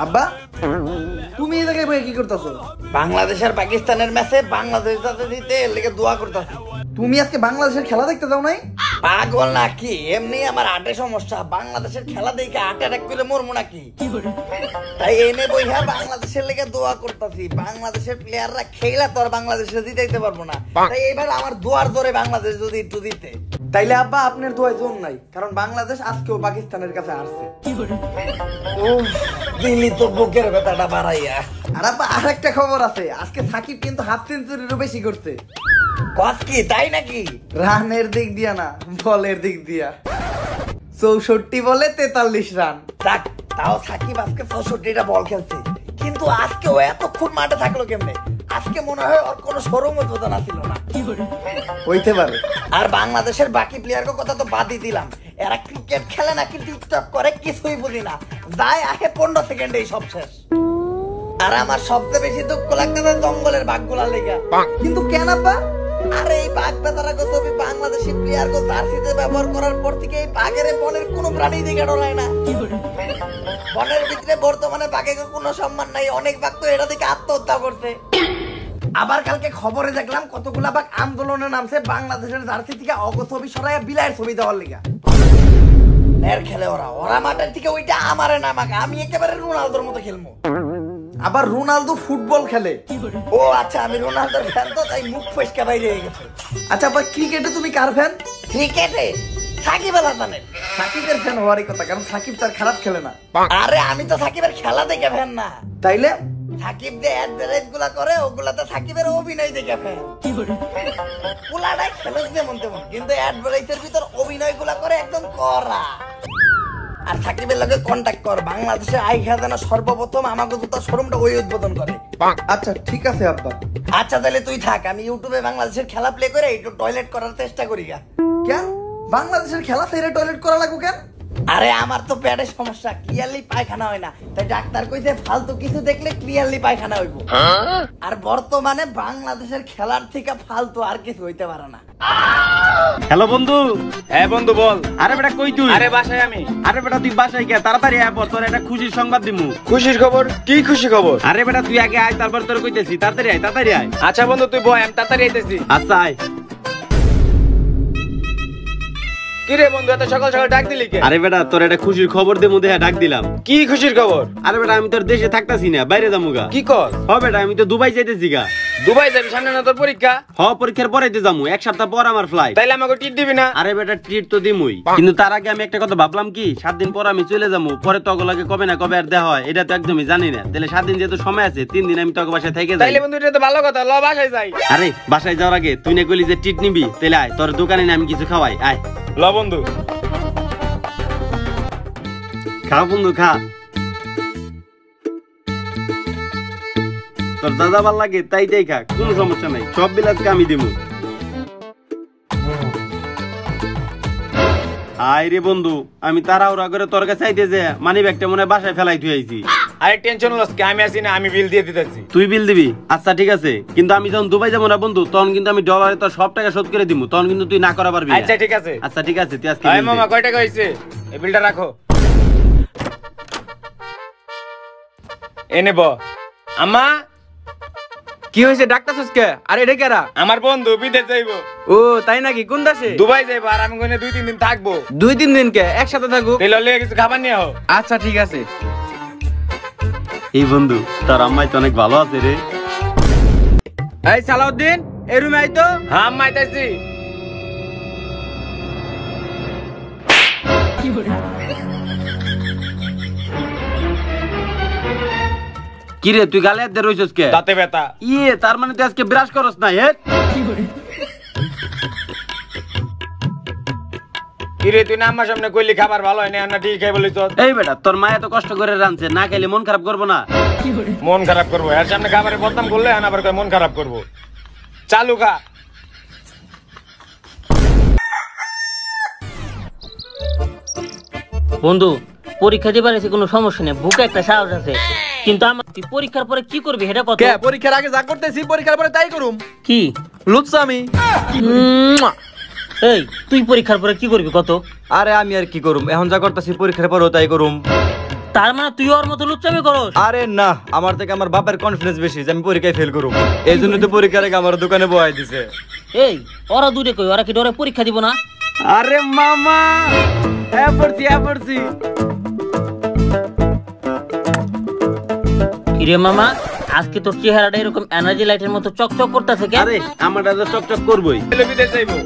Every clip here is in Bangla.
আব্বা তুমি এই জায়গায় কি করতেছো? বাংলাদেশ আর পাকিস্তানের ম্যাচে বাংলাদেশ যাতে জিতে এর লেগে দোয়া করতেছি। তুমি আজকে বাংলাদেশের খেলা দেখতে যাও নাই? পাগল নাকি? এমনি আমার হার্টে সমস্যা, বাংলাদেশের খেলা দেখে হার্ট অ্যাটাক করে মরবো নাকি? তাই এনে বইহা বাংলাদেশের লেগে দোয়া করতেছি। বাংলাদেশের প্লেয়াররা খেলা তো আর বাংলাদেশে জিতাইতে পারবো না, তাই এবার আমার দোয়ার জোরে বাংলাদেশ যদি একটু জিতে। তাইলে আব্বা আপনার দোয়ায় জোর নাই, কারণ বাংলাদেশ আজকেও পাকিস্তানের কাছে হারছে। দিলি তো বুকের ব্যথাটা বাড়াইয়া। আর আব্বা আরেকটা খবর আছে, আজকে সাকিব কিন্তু হাফ সেঞ্চুরিরও বেশি করছে। কত কি তাই নাকি? রানের দিক দিয়া না, বলের দিক দিয়া। 64 বলে 43 রান। তাও সাকিব আজকে 64টা বল খেলছে, কিন্তু আজকে ও এতক্ষণ মাঠে থাকলো কেমনে? আজকে মনে হয় ওর কোনো শোরুম উদ্বোধন ছিল না। হইতে পারে। আর বাংলাদেশের বাকি প্লেয়ারের কথা তো বাদই দিলাম, এরা ক্রিকেট খেলে না কিন্তু টিকটক করে, কিছুই বুঝি না, যায় আগে 15 সেকেন্ডেই সব শেষ। আর আমার সবচেয়ে বেশি দুঃখ লাগতেছে জঙ্গলের বাঘগুলা লেগা। কিন্তু কেন আব্বা? আরে এই বাঘ বেতারা ছবি বাংলাদেশি প্লেয়ার গো জার্সিতে ব্যবহার করার পর থেকে এই বাঘের বনের কোনো প্রাণী দিকে ডরায় না। বনের ভিতরে বর্তমানে বাঘের কোনো সম্মান নাই, অনেক বাঘ তো এটা থেকে আত্মহত্যা করছে। আবার কালকে খবরে দেখলাম কতগুলা বাঘ আন্দোলনে নামছে বাংলাদেশের জার্সি থেকে ছবি সরাইয়া বিলাইয়ের ছবি দেওয়ার লিগা। এর খেলে ওরা মাঠের থেকে ওইটা আমারে নামাক, আমি একেবারে রোনালদোর মতো খেলবো। আবার রোনালদো ফুটবল খেলে। ও আচ্ছা, আমি রোনালদোর ফ্যান তো, তাই মুখ ফসকা বাইরে হয়ে গেছে। আচ্ছা আবার ক্রিকেটে তুমি কার ফ্যান? ক্রিকেটে সাকিব আল হাসানের। সাকিবের ফ্যান হওয়ারই কথা, কারণ সাকিব তার খারাপ খেলে না। আরে আমি তো সাকিবের খেলা দেখে ফ্যান না। তাইলে সাকিব যে অ্যাডভারেজ গুলা করে ওগুলাতে সাকিবের অভিনয় দেখে ফ্যান। পুলাটাই খেলস যেমন তেমন, কিন্তু অ্যাডভারেজের ভিতর অভিনয় গুলা করে একদম কড়া। আর সাকিবের লগে কন্টাক্ট কর, বাংলাদেশের আই খাজানা সর্বপ্রথম আমাকে জুতার শোরুমটা ওই উদ্বোধন করে। আচ্ছা ঠিক আছে আব্বা। আচ্ছা তাহলে তুই থাক, আমি ইউটিউবে বাংলাদেশের খেলা প্লে করে একটু টয়লেট করার চেষ্টা করি গা। কেন বাংলাদেশের খেলা ছেড়ে টয়লেট করা লাগবে কেন? আরে আমার তো পেটের সমস্যা, ক্লিয়ারলি পায়খানা হয় না, তাই ডাক্তার কইছে ফালতু কিছু দেখলে ক্লিয়ারলি পায়খানা হইব। আর বর্তমানে বাংলাদেশের খেলার থেকে ফালতু আর কিছু হইতে পারে না। হ্যালো বন্ধু। হ্যাঁ বন্ধু বল। আরে বেটা কই তুই? আরে বাসায় আমি। আরে বেটা তুই বাসায় কে? তাড়াতাড়ি আয়, তোর একটা খুশির সংবাদ দিমু। খুশির খবর? কি খুশি খবর? আরে বেটা তুই আগে আয়, তারপর তোর কইতেছি। তাড়াতাড়ি আয়, তাড়াতাড়ি আয়। আচ্ছা বন্ধু তুই বয়, আমি তাড়াতাড়ি আইতেছি। আচ্ছা আয়। কি রে বন্ধু এত সকাল সকাল ডাক দিলি কে? আরে বেটা তোর একটা খুশির খবর দেমু দেখে ডাক দিলাম। কি খুশির খবর? আরে বেটা আমি তোর দেশে থাকতাছি না, বাইরে যামুগা। কি কর? হ বেটা আমি তো দুবাই যাইতেছি গা। দুবাই যাবি? সামনে না তোর পরীক্ষা? হ পরীক্ষার পরেতে যামু, এক সপ্তাহ পর আমার ফ্লাইট। তাইলে আমাকে টিট দিবি না? আরে বেটা ট্রিট তো দিমুই, কিন্তু তার আগে আমি একটা কথা ভাবলাম কি, 7 দিন পর আমি চলে যাবো, পরে তোকে লাগে কবে না কবে আর দেওয়া হয় এটা তো একদমই জানি না। তাহলে 7 দিন যেহেতু সময় আছে, 3 দিন আমি তোকে বাসায় থেকে যাই। তাইলে বন্ধু এটা তো ভালো কথা, ল বাসায় যাই। আরে বাসায় যাওয়ার আগে তুই না কইলি যে ট্রিট নিবি, তাহলে আয় তোর দোকানে আমি কিছু খাওয়াই। আয় ল বন্ধু। খা বন্ধু খা, তোর দাদা ভাল লাগে তাই খা, কোনো সমস্যা নাই, সব বিলাসকে আমি দিব। আয় রে বন্ধু, আমি তাড়াহুড়া করে তোর কাছে চাইতে যে মানি ব্যাগটা মনে বাসায় ফেলাই তুই আইছি। আরে টেনশন লস কে, আমি আছি না, আমি বিল দিয়ে দিতেছি। তুই বিল দিবি? আচ্ছা ঠিক আছে, কিন্তু আমি যখন দুবাই যাবো না বন্ধু, তখন কিন্তু আমি ডলারে তোর সব টাকা শোধ করে দিব, তখন কিন্তু তুই না করা পারবি। আচ্ছা ঠিক আছে। আচ্ছা ঠিক আছে, তুই আজকে মামা কয় টাকা হইছে? এই বিলটা রাখো। এনে ব আম্মা। কি হয়েছে ডাক্তারছস কে? আরে এটা কেরা? আমার বন্ধু বিদেশ যাইবো। ও তাই নাকি? কোন দেশে? দুবাই যাইবো, আর আমি কোনে 2-3 দিন থাকবো। 2-3 দিন কে একসাথে থাকবো? তাইলে লয়ে কিছু খাবার নিয়ে আও। আচ্ছা ঠিক আছে। এই বন্ধু তোর আম্মাই তো অনেক ভালো আছে রে। এই সালাউদ্দিন এই রুমে আই তো। হ্যাঁ আম্মা আইতাছি। কি রে তুই গালে হাত রইছস কে? দাঁতে ব্যথা। ইয়ে তার মানে তুই আজকে ব্রাশ করস না? হে কি রে তুই না আমার সামনে কইলি খাবার ভালো হয় না, ঠিক খাই বলিস? এই বেটা তোর মা এত কষ্ট করে রাঁধছে, না খাইলে মন খারাপ করবো না? মন খারাপ করবো? এর সামনে খাবারের বদনাম করলে আবার কয় মন খারাপ করবো। চালু খা। বন্ধু পরীক্ষা দিবার আছে কোনো সমস্যা নেই, বুকে একটা সাহস আছে, কিন্তু আমার তুই পরীক্ষার পরে কি করবি সেটা কত? কে পরীক্ষার আগে যা করতেছি পরীক্ষার পরে তাই করুম। কি লুচ্ছামি? এই তুই পরীক্ষার পরে কি করবি কত? আরে আমি আর কি করুম, এখন যা করতেছি পরীক্ষার পরেও তাই করুম। তার মানে তুই ওর মতো লুচ্চামি করস? আরে না, আমার থেকে আমার বাপের কনফিডেন্স বেশি যে আমি পরীক্ষায় ফেল করব। এই জন্য তো পরীক্ষার আগে আমার দোকানে বহাই দিছে। এই ওরা দূরে কই, ওরা কি ডরে পরীক্ষা দিব না? আরে মামা এফরছি কিরে মামা, আজকে তোর চেহারাটা এরকম এনার্জি লাইটের মতো চকচক করতেছে কেন? আরে আমারটা তো চকচক করবই। বিদেশ যাইবো।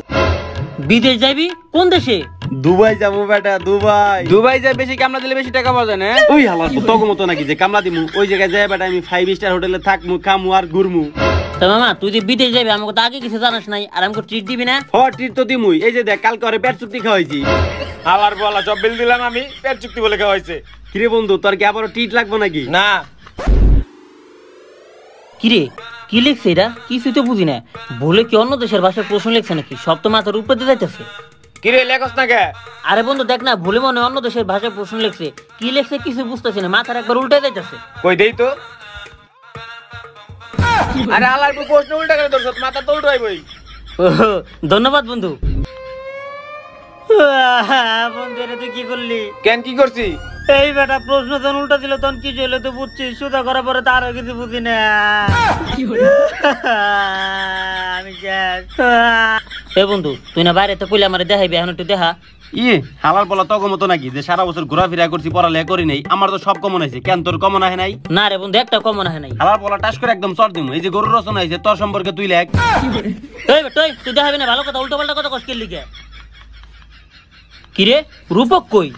বিদেশ যাবি? কোন দেশে? দুবাই যাবো বেটা, দুবাই। দুবাই যায় বেশি কামলা দিলে বেশি টাকা পাওয়া যায় না? ওই হালার তগো মতো নাকি যে কামলা দিমু, ওই জায়গায় যাই বেটা আমি 5 স্টার হোটেলে থাকমু, খামু আর ঘুরমু। তা মামা তুই যে বিদেশ যাবি আমাকে তো আগে কিছু জানাস নাই, আর আমাকে ট্রিট দিবি না? হ ট্রিট তো দিমুই। এই যে দেখ কালকে ওরে পেট চুক্তি খাওয়াইছি। হালার বলা সব বিল দিলাম আমি, পেট চুক্তি বলে খাওয়াইছে। কিরে বন্ধু, তোর কি আবারও ট্রিট লাগবো নাকি? না কিরে কি লিখছে এটা? কিছুই তো বুঝি না। বলে কি অন্য দেশের ভাষায় প্রশ্ন লিখছে নাকি? সব তো মাথার উপরে দিয়ে যাইতেছে। কিরে লেখস না কে? আরে বন্ধু দেখ না, ভুলে মনে হয় অন্য দেশের ভাষায় প্রশ্ন লিখছে। কি লিখছে কিছু বুঝতেছি না, মাথার একবার উল্টে যাইতেছে। কই দেই তো। আরে হালার প্রশ্ন উল্টা করে ধরছ, মাথা তো উল্টাইবই। ওহো, ধন্যবাদ বন্ধু। বন্ধু এটা তুই কি করলি? কেন কি করছি? এই বেটা প্রশ্ন যখন উল্টা ছিল তখন কি ছিল তুই বুঝছিস? সুদা করার পরে তারও কিছু বুঝি না আমি শেষ। এই বন্ধু তুই না বাইরে তো কইলে আমার দেখাইবি, এখন একটু দেখা। ইয়ে হালার বলা তগো মতো নাকি যে সারা বছর ঘোরাফেরা করছি, পড়ালেখা করি নাই। আমার তো সব কমন হয়েছে, কেন তোর কমন আহে নাই? না রে বন্ধু, একটা কমন হয় নাই। হালার বলা টাস করে একদম চর দিমু। এই যে গরুর রচনা হয়েছে তোর সম্পর্কে তুই লেখ। এই বেটা তুই দেখাবি না? ভালো কথা উল্টো পাল্টা কথা কষ্ট লিখে। কিরে রূপক কই?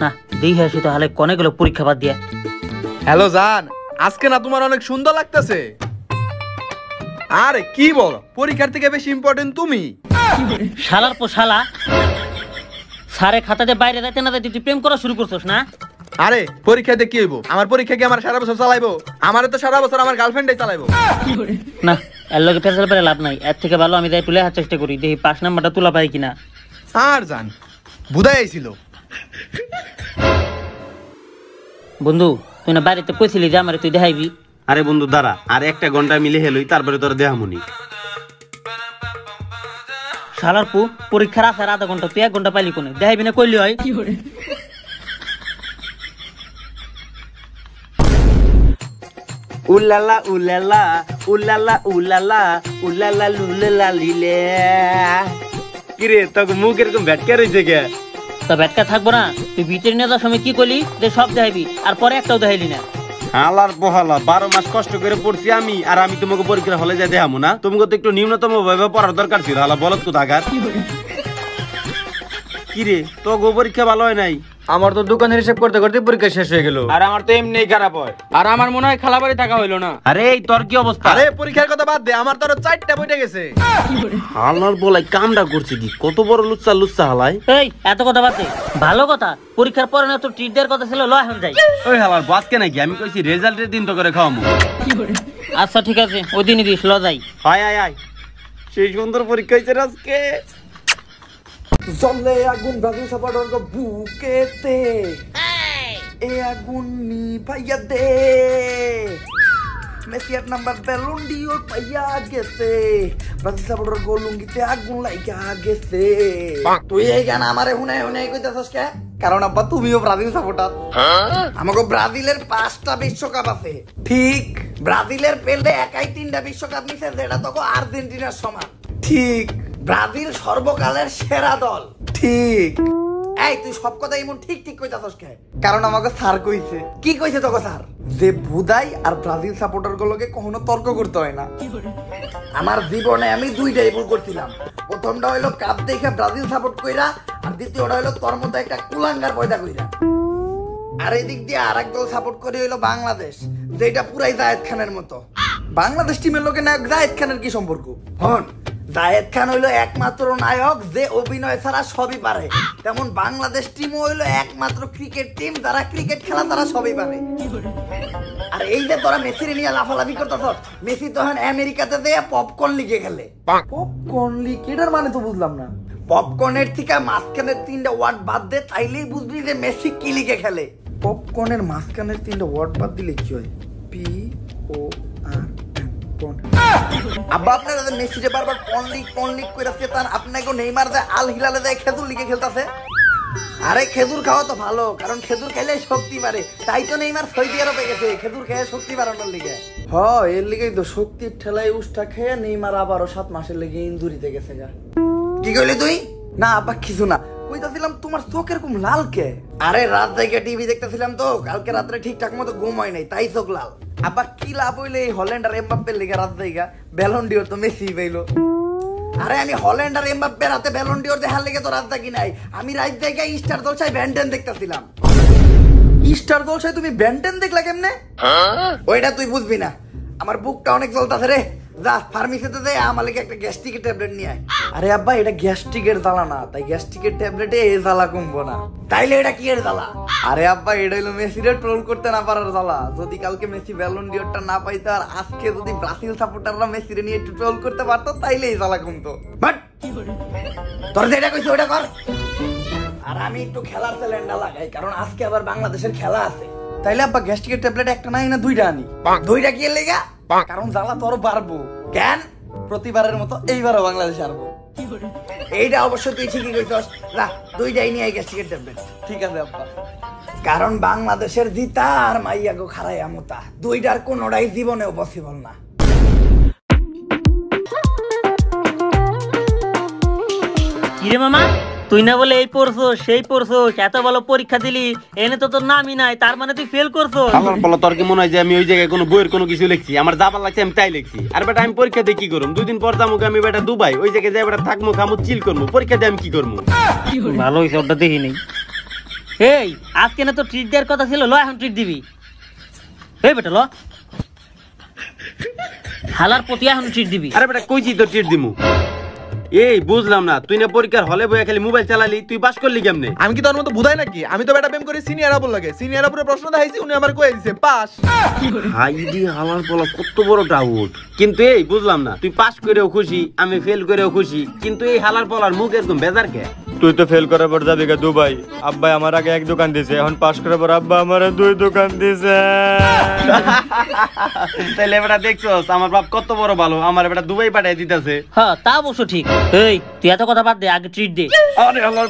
না দেখে আসি তো, হালে কনে গেল পরীক্ষা বাদ দিয়া। হ্যালো জান, আজকে না তোমার অনেক সুন্দর লাগতেছে। আরে কি বল, পরীক্ষার থেকে বেশি ইম্পর্টেন্ট তুমি। শালার পো শালা, সারে খাতাতে বাইরে যাইতে না যাইতে তুই প্রেম করা শুরু করছস না? আরে পরীক্ষাতে কি হইব? আমার পরীক্ষা কি আমার সারা বছর চালাইবো? আমারে তো সারা বছর আমার গার্লফ্রেন্ডই চালাইবো। না এর লগে ফেসাল পেরে লাভ নাই। এর থেকে ভালো আমি যাই তুলে হাত চেষ্টা করি, দেখি 5 নাম্বারটা তুলা পাই কিনা। আর জান বুঝাই আইছিল। বন্ধু তুই না বাড়িতে কইছিলি যে আমারে তুই দেখাইবি। আরে বন্ধু দাঁড়া, আর 1 ঘন্টা মিলে হেলই, তারপরে তোর দেহামুনি। শালার পু পরীক্ষার আছে আর আধা ঘন্টা, তুই 1 ঘন্টা পাইলি কোনে? দেখাইবি না কইলি হয়? উলালা উলালা উলালা উলালা উলালা লুলালা লিলে। কিরে তোকে মুখ এরকম ভেটকা রয়েছে কে? তা ব্যাটকা থাকবো না? তুই ভিতরে নিয়ে যাওয়ার সময় কি করলি যে সব দেখাইবি, আর পরে একটাও দেখাইলি না। হালার বহালা 12 মাস কষ্ট করে পড়ছি আমি, আর আমি তোমাকে পরীক্ষা হলে যাই দেখামু না? তোমাকে তো একটু ন্যূনতম ভাবে পড়ার দরকার ছিল। হালা বলত কোথাকার। কিরে তোকে পরীক্ষা ভালো হয় নাই? আমার তো দোকানের হিসাব করতে করতে পরীক্ষা শেষ হয়ে গেল। আর আমার তো এমনিই খারাপ হয়। আর আমার মনে হয় খালাবাড়ি থাকা হইলো না। আরে এই তোর কি অবস্থা? আরে পরীক্ষার কথা বাদ দে, আমার তো আরো 4টা বইটা গেছে। হালার বলাই কামটা করছে কি? কত বড় লুচ্চা লুচ্চা হালাই। এই এত কথা বাদ দে, ভালো কথা পরীক্ষার পরে না তো ট্রিট দেওয়ার কথা ছিল, ল এখন যাই। ওই হালার বাসকে নাকি আমি কইছি রেজাল্টের দিন তো করে খাওয়ামু। আচ্ছা ঠিক আছে, ওই দিনই দিস, ল যাই। আয় আয় আয়, সেই সুন্দর পরীক্ষা হয়েছে আজকে। জ্বলে আগুন ব্রাজিল সাপোর্টার বুকেতে, এ আগুন নিভাইয়া দে। মেসি 8 নাম্বার বেলুন ডিওর পাইয়া গেছে, ব্রাজিল সাপোর্টার গোলুঙ্গিতে আগুন লাইগা গেছে। তুই এই গান আমারে হুনে হুনে কইতাছস কে? কারণ আব্বা তুমিও ব্রাজিল সাপোর্টার। আমাকে ব্রাজিলের 5টা বিশ্বকাপ আছে। ঠিক ব্রাজিলের পেলে একাই 3টা বিশ্বকাপ নিছে, যেটা তোকে আর্জেন্টিনার সমান। ঠিক ব্রাজিল সর্বকালের সেরা দল। ঠিক। এই তুই সব কথা এমন ঠিক ঠিক কইতাছস কে? কারণ আমাকে স্যার কইছে। কি কইছে তোকে স্যার? যে বুদাই আর ব্রাজিল সাপোর্টার গুলোকে কখনো তর্ক করতে হয় না। আমার জীবনে আমি 2টাই ভুল করছিলাম। প্রথমটা হইলো কাপ দেখে ব্রাজিল সাপোর্ট কইরা, আর দ্বিতীয়টা হইলো তোর মতো একটা কুলাঙ্গার পয়দা কইরা। আর এদিক দিয়ে আরেক দল সাপোর্ট করে হইলো বাংলাদেশ, যেটা পুরাই জায়েদ খানের মতো। বাংলাদেশ টিমের লোকে নায়ক জায়েদ খানের কি সম্পর্ক? হন, জায়েদ খান হইলো একমাত্র নায়ক যে অভিনয় ছাড়া সবই পারে। তেমন বাংলাদেশ টিমও হইলো একমাত্র ক্রিকেট টিম যারা ক্রিকেট খেলা তারা সবই পারে। আর এই যে তোরা মেসির নিয়ে লাফালাফি করতেছ, মেসি তখন আমেরিকাতে যেয়ে পপকর্ন লিগে খেলে। পপকর্ন লিগ এটার মানে তো বুঝলাম না। পপকর্নের থেকে মাঝখানের 3টা ওয়ার্ড বাদ দে, তাইলেই বুঝবি যে মেসি কি লিগে খেলে। পপকর্নের মাঝখানের 3টা ওয়ার্ড বাদ দিলে কি হয়? PORN। আব্বা আপনারা মেসি যে বারবার পন লিগ কইরাছে, তার আপনাকে নেইমার যে আল হিলালে যায় খেজুর লিগে খেলতাছে। আরে খেজুর খাওয়া তো ভালো, কারণ খেজুর খাইলে শক্তি বাড়ে। তাই তো নেইমার সৌদি আরবে গেছে খেজুর খেয়ে শক্তি বাড়ানোর লিগে। এর লিগেই তো শক্তির ঠেলায় উষ্টা খেয়ে নেইমার আবারও 7 মাসের লেগে ইনজুরিতে গেছে গা। কি কইলি তুই? না আব্বা কিছু না, কইতাছিলাম তোমার চোখ এরকম লাল কে? আরে রাত জায়গা টিভি দেখতেছিলাম তো, কালকে রাত্রে ঠিকঠাক মতো ঘুম হয় নাই, তাই চোখ লাল। আব্বা কি লাভ হইলে এই হল্যান্ড আর এমবাপ্পের লিগে রাত জায়গা ব্যালন ডিওর তো মেসি পাইলো। আরে আমি হল্যান্ড আর এমবাপ্পের হাতে ব্যালন ডিওর দেখার লেগে তো রাত জাগি নাই, আমি রাত জায়গায় স্টার জলসায় ভ্যান্ডেন দেখতেছিলাম। স্টার জলসায় তুমি ব্যান্ডেন দেখলা কেমনে? ওইটা তুই বুঝবি না, আমার বুকটা অনেক জ্বলতাছে রে। যা ফার্মেসিতে যাই আমার লেগে একটা গ্যাস্ট্রিকের ট্যাবলেট নিয়ে আয়। আরে আব্বা এটা গ্যাস্ট্রিকের জ্বালা না, তাই গ্যাস্ট্রিকের ট্যাবলেটে এ জ্বালা কমবো না। তাইলে এটা কি এর জ্বালা? আরে আব্বা এটা হলো মেসিরে ট্রোল করতে না পারার জ্বালা। যদি কালকে মেসি ব্যালন ডিওরটা না পাইতো আর আজকে যদি ব্রাজিল সাপোর্টাররা মেসিরে নিয়ে একটু ট্রোল করতে পারতো তাইলে এই জ্বালা কমতো। বাট তোর যেটা কইছিস ওটা কর। আর আমি একটু খেলার স্যালেন্ডা লাগাই, কারণ আজকে আবার বাংলাদেশের খেলা আছে। তাইলে আব্বা গ্যাস্ট্রিকের ট্যাবলেট একটা নাই না দুইটা আনি? দুইটা কি এর লেগা? কারণ জ্বালা তো আরো বাড়বো। কেন? প্রতিবারের মতো এইবারও বাংলাদেশে আসবো। এইটা অবশ্য তুই ঠিকই কইছস, যা দুইটাই নিয়ে আয় গ্যাস্ট্রিকের ট্যাবলেট। ঠিক আছে আব্বা। কারণ বাংলাদেশের জিতা আর মাইয়াগো খারাইয়া মুতা দুইটার কোনোটাই জীবনেও পসিবল না। কিরে মামা, তুই না বলে এই পড়ছো সেই পড়ছো, এত ভালো পরীক্ষা দিলি, এনে তো তোর নামই নাই, তার মানে তুই ফেল করছো। আল্লাহর বলা তোর কি মনে হয় যে আমি ওই জায়গায় কোনো বইয়ের কোনো কিছু লিখছি? আমার যাবার লাগছে আমি তাই লিখছি। আর বেটা আমি পরীক্ষা দিয়ে কি করবো? 2 দিন পর যাবো আমি বেটা দুবাই, ওই জায়গায় যাই বেটা থাকবো খামো চিল করবো, পরীক্ষা দিয়ে আমি কি করবো? ভালো হয়েছে, ওটা দেখি নেই। এই আজকে না তো ট্রিট দেওয়ার কথা ছিল, ল এখন ট্রিট দিবি। এই বেটা ল, হালার প্রতি এখন ট্রিট দিবি। আরে বেটা কইছি তো ট্রিট দিমু। এই বুঝলাম না, তুই না পরীক্ষার হলে বইয়া খালি মোবাইল চালালি, তুই পাস করলি কেমনে? আমি কি তোর মতো বুঝাই নাকি? আমি তো বেটা প্রেম করি সিনিয়র আপুর লাগে, সিনিয়র আপুরে প্রশ্ন দেখাইছি, উনি আমার কই দিছে পাস। হাইডি হালার বলা কত বড় ডাউট। কিন্তু এই বুঝলাম না, তুই পাস করেও খুশি, আমি ফেল করেও খুশি, কিন্তু এই হালার বলার মুখ একদম বেজার কে? তুই তো ফেল করার পর যাবি দুবাই, আব্বা আমার আগে 1 দোকান দিছে, এখন পাস করার পর আব্বা আমার 2 দোকান দিছে। তাইলে বেটা দেখছস আমার বাপ কত বড় ভালো, আমার বেটা দুবাই পাঠিয়ে দিতেছে। হ্যাঁ তা অবশ্য ঠিক। এই তুই এত কথা বাদ দে, আগে ট্রিট দে। আরে আল্লাহর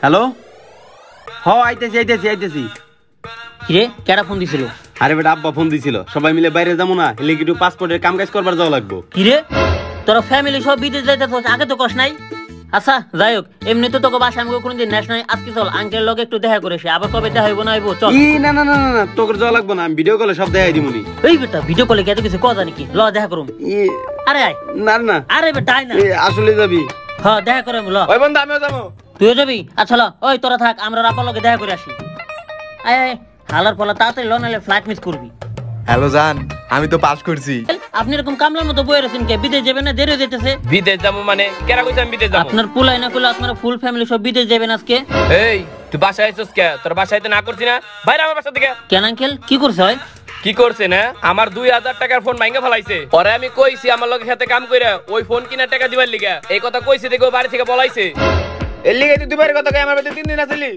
হ্যালো, আইতেছি। কিরে কেডা ফোন দিছিল? আরে বেটা আব্বা ফোন দিছিল, সবাই মিলে বাইরে যাবো না, এলে একটু পাসপোর্টের কাম কাজ করবার যাওয়া লাগবো। কিরে তোরা ফ্যামিলি সব বিদেশ যাইতেছস, আগে তো কস নাই? আচ্ছা যাই হোক, এমনি তো তোকে বাসা আমাকে কোনদিন ন্যাশনাল, আজকে চল আঙ্কেল লগে একটু দেখা করে এসে, আবার কবে দেখা হইব না হইব চল। না না না না তোকে যাওয়া লাগবো না, আমি ভিডিও কলে সব দেখাই দিমুনি। এই বেটা ভিডিও কলে এত কিছু কথা নাকি? ল দেখা করুম। আরে আয় না না, আরে বেটা আয় না। আসলে যাবি? হ্যাঁ দেখা করে ল। ওই বন্ধু আমিও যাবো। তুইও যাবি? আচ্ছা ল, ওই তোরা থাক, আমরা রাপার লগে দেখা করে আসি। আয় আয় হালার পলা তাড়াতাড়ি ল, নাহলে ফ্লাইট মিস করবি। হ্যালো জান, আমি তো পাস করছি। আপনি এরকম কামলার মতো বইয়ে রয়েছেন কে? বিদেশ যাবেন না? দেরি হয়ে যেতেছে। বিদেশ যাবো মানে কেরা কইছে আমি বিদেশ যাবো? আপনার পুলাই না করলে আপনারা ফুল ফ্যামিলি সব বিদেশ যাবেন আজকে। এই তুই বাসায় আইছস কে? তোর বাসায় তো না করছি না, বাইরে আমার বাসা থেকে। কেন আঙ্কেল কি করছে হয়? কি করছে না? আমার 2000 টাকার ফোন ভাঙা ফেলাইছে। পরে আমি কইছি আমার লগে সাথে কাম কইরা ওই ফোন কিনা টাকা দিবার লিগা, এই কথা কইছি দেখো বাড়ি থেকে বলাইছে। এর লিগে তুই দুবাইয়ের কথা কই আমার বাড়িতে 3 দিন আছিলি।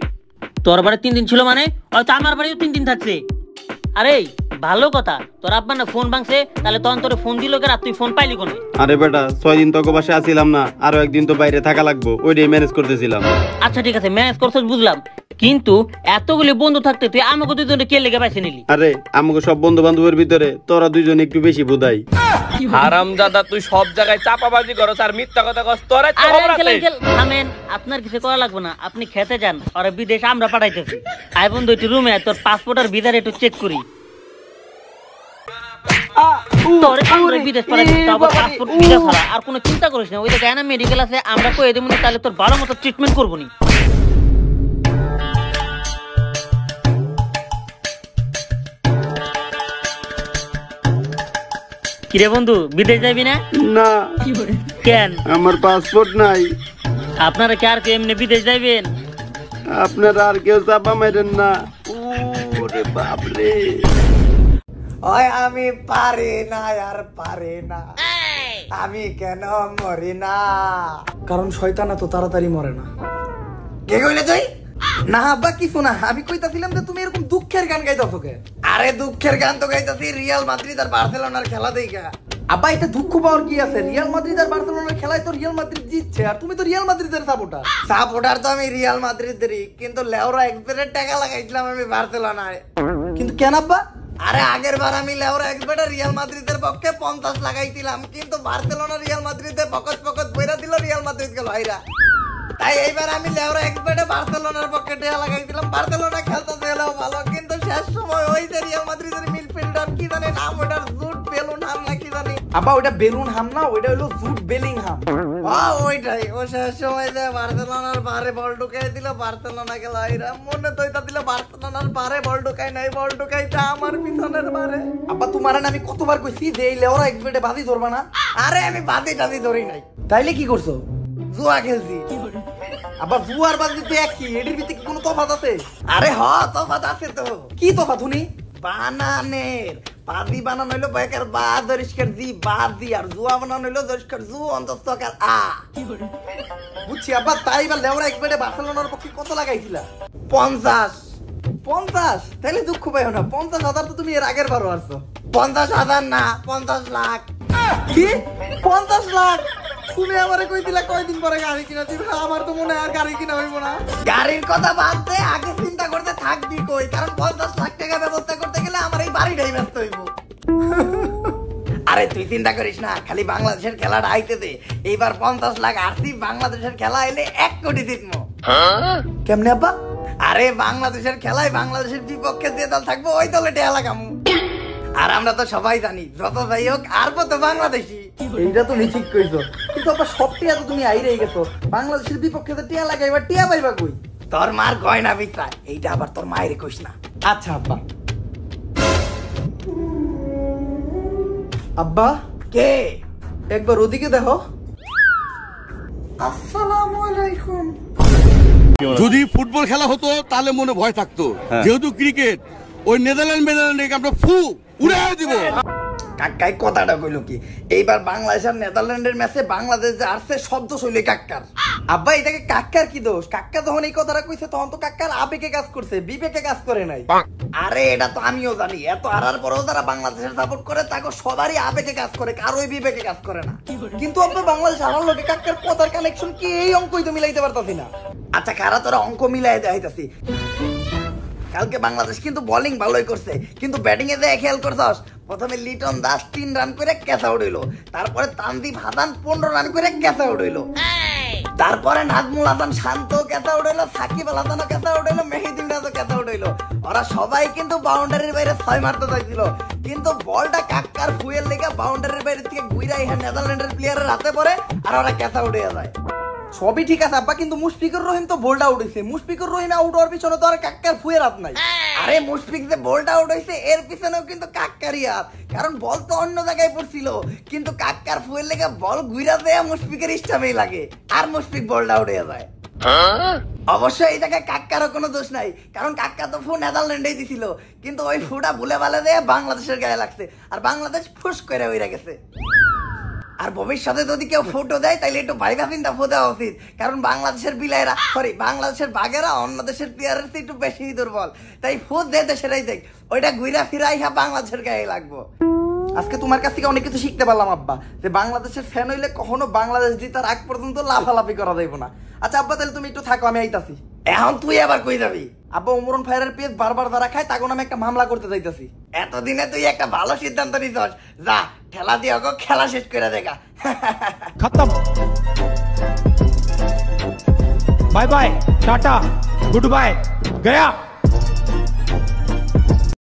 তোর বাড়ি 3 দিন ছিল মানে? হয়তো আমার বাড়িও 3 দিন থাকছে। আরে ভালো কথা, তোর আব্বা না ফোন ভাঙছে, তাহলে তখন তোর ফোন দিল কেন, তুই ফোন পাইলি কোনে? আরে বেটা 6 দিন তোকে বাসায় আসিলাম না, আরো একদিন তো বাইরে থাকা লাগবো, ওইটাই ম্যানেজ করতেছিলাম। আচ্ছা ঠিক আছে ম্যানেজ করছিস বুঝলাম, কিন্তু এতগুলি বন্ধু থাকতে তুই আমাকে দুইজনে কে লেগে পাইছে নিলি? আরে আমাকে সব বন্ধু বান্ধবের ভিতরে তোরা দুইজন একটু বেশি বুঝাই। হারামজাদা তুই সব জায়গায় চাপাবাজি করছ আর মিথ্যা কথা কস, তোরে তো খবর আছে। থামেন, আপনার কিছু করা লাগবে না, আপনি খেতে যান, আর বিদেশ আমরা পাঠাইতেছি। আই বন্ধু একটু রুমে তোর পাসপোর্ট আর ভিসার একটু চেক করি। তোরে আমরা বিদেশ পাঠাইছি, তারপর পাসপোর্ট ভিসা ছাড়া। আর কোনো চিন্তা করিস না, ওই জায়গায় না মেডিকেল আছে, আমরা কই দেবো, তাহলে তোর ভালো মতো ট্রিটমেন্ট করবো নি। কিরে বন্ধু বিদেশ যাবি না? না কেন? আমার পাসপোর্ট নাই। আপনারা কি আর কেউ এমনি বিদেশ যাইবেন? আপনারা আর কেউ চাপা মারেন না। ওরে বাপ রে, ওই আমি পারি না আর পারি না, আমি কেন মরি না? কারণ শয়তান এত তাড়াতাড়ি মরে না। কে কইলে তুই? না আব্বা কিছু না, আমি কইতাছিলাম যে তুমি এরকম দুঃখের গান গাইতাছো কে? আরে দুঃখের গান তো গাইতাছি রিয়াল মাদ্রিদ আর বার্সেলোনার খেলা দেখা। আব্বা এটা দুঃখ পাওয়ার কি আছে? রিয়াল মাদ্রিদ আর বার্সেলোনার খেলায় তো রিয়াল মাদ্রিদ জিতছে, আর তুমি তো রিয়াল মাদ্রিদের সাপোর্টার তো আমি রিয়াল মাদ্রিদেরই, কিন্তু লেওরা এক্সপেক্টেড টাকা লাগাইছিলাম আমি বার্সেলোনায়। কিন্তু কেন আব্বা? আরে আগের বার আমি লেওরা এক্সপেক্টেড রিয়াল মাদ্রিদের পক্ষে 50 লাগাইছিলাম, কিন্তু বার্সেলোনা রিয়াল মাদ্রিদের পকত বইরা দিল, রিয়াল মাদ্রিদ গেল হাইরা। তাই এইবার আমি লেওরা এক্সপেক্টে বার্সেলোনার পক্ষে টাকা লাগাইছিলাম। বার্সেলোনা খেলতে দিলেও ভালো, কিন্তু শেষ সময় ওই যে রিয়াল মাদ্রিদের মিডফিল্ডার কি জানি নাম, ওটার জুট বেলুনহাম না কি জানি। আব্বা ওটা বেলুনহাম না, ওইটা হলো জুট বেলিংহাম। ওইটাই, ও শেষ সময় যে বার্সেলোনার বারে বল ঢুকাই দিল, বার্সেলোনা গেল হাইরা। মনে তো এটা দিল বার্সেলোনার বারে বল ঢুকাই নাই, বল ঢুকাইতে আমার পিছনের বারে। আব্বা তোমার না আমি কতবার কইছি যে এই লেওরা এক্সপেক্টে বাজি ধরবা না। আরে আমি বাজি টাজি ধরি নাই, তাইলে কি করছো? জুয়া খেলছি। আব্বা জুয়ার বাজি তো একই, এটির ভিতরে কি কোনো তফাৎ আছে? আরে তফাৎ আছে তো। কি তফাৎ শুনি? বানানের বাজি বানানো হইলো বেকার বা দরিষ্কার জি বাজি, আর জুয়া বানানো হইলো দরিষ্কার জু অন্তস্তকার আ। বুঝছি আব্বা। তাই বা লেওরা এক্সপেক্টে বার্সেলোনার পক্ষে কত লাগাইছিলা? 50। 50? তাইলে দুঃখ পাইও না, 50,000 তো তুমি এর আগের বারও আসছো। 50,000 না, 50 লাখ। কি 50 লাখ? তুমি আমারে কই দিলা কয়দিন পরে গাড়ি কিনা দিবা? আমার তো মনে হয় আর গাড়ি কিনা হইব না। গাড়ির কথা বাদ দে, আগে চিন্তা করতে থাকবি কই, কারণ 50 লাখ টাকা ব্যবস্থা করতে গেলে আমার এই বাড়িটাই ব্যস্ত হইব। আরে তুই চিন্তা করিস না, খালি বাংলাদেশের খেলাটা আইতে দে। এইবার 50 লাখ আরসি, বাংলাদেশের খেলা আইলে 1 কোটি জিতবো। কেমনে আব্বা? আরে বাংলাদেশের খেলায় বাংলাদেশের বিপক্ষে যে দল থাকবো ওই দলে টেয়া লাগামু। আর আমরা তো সবাই জানি যত যাই হোক আরবো তো বাংলাদেশি। এইটা তুমি ঠিক কইছো, কিন্তু আব্বা সব টিয়া তো তুমি আইরেই গেছো। বাংলাদেশের বিপক্ষে তো টিয়া লাগাইবা, টিয়া পাইবা কই? তোর মার গয়না বিক্রা, এইটা আবার তোর মায়ের কইস না। আচ্ছা আব্বা। আব্বা কে? একবার ওদিকে দেখো। আসসালামু আলাইকুম। যদি ফুটবল খেলা হতো তাহলে মনে ভয় থাকতো, যেহেতু ক্রিকেট ওই নেদারল্যান্ড আমরা উড়ে দিব। কাকাই কথাটা কইলো কি, এইবার বাংলাদেশ আর নেদারল্যান্ডের ম্যাচে বাংলাদেশ যে আসছে শব্দ শৈলী কাক্কার। আব্বা এটাকে কাক্কার কি দোষ? কাক্কা যখন এই কথাটা কইছে তখন তো কাক্কার আবেগে কাজ করছে, বিবেকে কাজ করে নাই। আরে এটা তো আমিও জানি, এত হারার পরেও যারা বাংলাদেশের সাপোর্ট করে তাকে সবারই আবেগে কাজ করে, কারোই বিবেকে কাজ করে না। কিন্তু আব্বা বাংলাদেশ হারার লোকে কাক্কার কথার কানেকশন কি? এই অঙ্কই তো মিলাইতে পারতাছি না। আচ্ছা কারা তোরা অঙ্ক মিলাই দেখাইতাছি। কালকে বাংলাদেশ কিন্তু বোলিং ভালোই করছে, কিন্তু ব্যাটিং এ যে খেয়াল করছস, প্রথমে লিটন দাস 3 রান করে ক্যাচ আউট হইলো, তারপরে তানজিব হাসান 15 রান করে ক্যাচ আউট হইলো, তারপরে নাজমুল হাসান শান্ত ক্যাচ আউট হইলো, সাকিব আল হাসানও ক্যাচ আউট হইলো, মেহেদী মিরাজও ক্যাচ আউট হইলো। ওরা সবাই কিন্তু বাউন্ডারির বাইরে 6 মারতে চাইছিল, কিন্তু বলটা কাক্কার ফুয়েল লেগে বাউন্ডারির বাইরে থেকে ঘুরে এখানে নেদারল্যান্ডের প্লেয়ারের হাতে পড়ে আর ওরা ক্যাচ আউট হয়ে যায়। সবই ঠিক আছে আব্বা, কিন্তু মুশফিকুর রহিম তো বোল্ড আউট হইছে। মুশফিকুর রহিম আউট হওয়ার পিছনে তো আর কাক্কার ফুয়ের হাত নাই। আরে মুশফিক যে বোল্ড আউট হইছে এর পিছনেও কিন্তু কাক্কারই হাত, কারণ বল তো অন্য জায়গায় পড়ছিল, কিন্তু কাক্কার ফুয়েল লেগে বল ঘুরা দেয়া মুশফিকের স্টামেই লাগে আর মুশফিক বোল্ড আউট হয়ে যায়। অবশ্যই এই জায়গায় কাক্কারও কোনো দোষ নাই, কারণ কাক্কা তো ফু নেদারল্যান্ডেই দিছিল, কিন্তু ওই ফুটা ভুলে ভালে দেয়া বাংলাদেশের গায়ে লাগছে, আর বাংলাদেশ ফুস করে উইরা গেছে। আর ভবিষ্যতে যদি কেউ ফটো দেয় তাইলে একটু ভাইবা চিন্তা ফো দেওয়া উচিত, কারণ বাংলাদেশের বিলাইরা বাংলাদেশের বাঘেরা অন্য দেশের প্লেয়ারের চেয়ে একটু বেশি দুর্বল, তাই ফো দে দেশেরাই দেখ, ওইটা ঘুরা ফিরাই বাংলাদেশের গায়ে লাগবো। আজকে তোমার কাছ থেকে অনেক কিছু শিখতে পারলাম আব্বা, যে বাংলাদেশের ফ্যান হইলে কখনো বাংলাদেশ জিতার আগ পর্যন্ত লাফালাফি করা যাইব না। আচ্ছা আব্বা তাহলে তুমি একটু থাকো, আমি আইতাছি। এখন তুই আবার কই যাবি? আব্বা ওমরন ফায়ারের পেজ বারবার যারা খায় তাকে আমি একটা মামলা করতে যাইতাছি। এতদিনে তুই একটা ভালো সিদ্ধান্ত নিছস, যা ঠেলা দিয়ে খেলা শেষ করে দেখা। खत्म bye bye tata goodbye गया।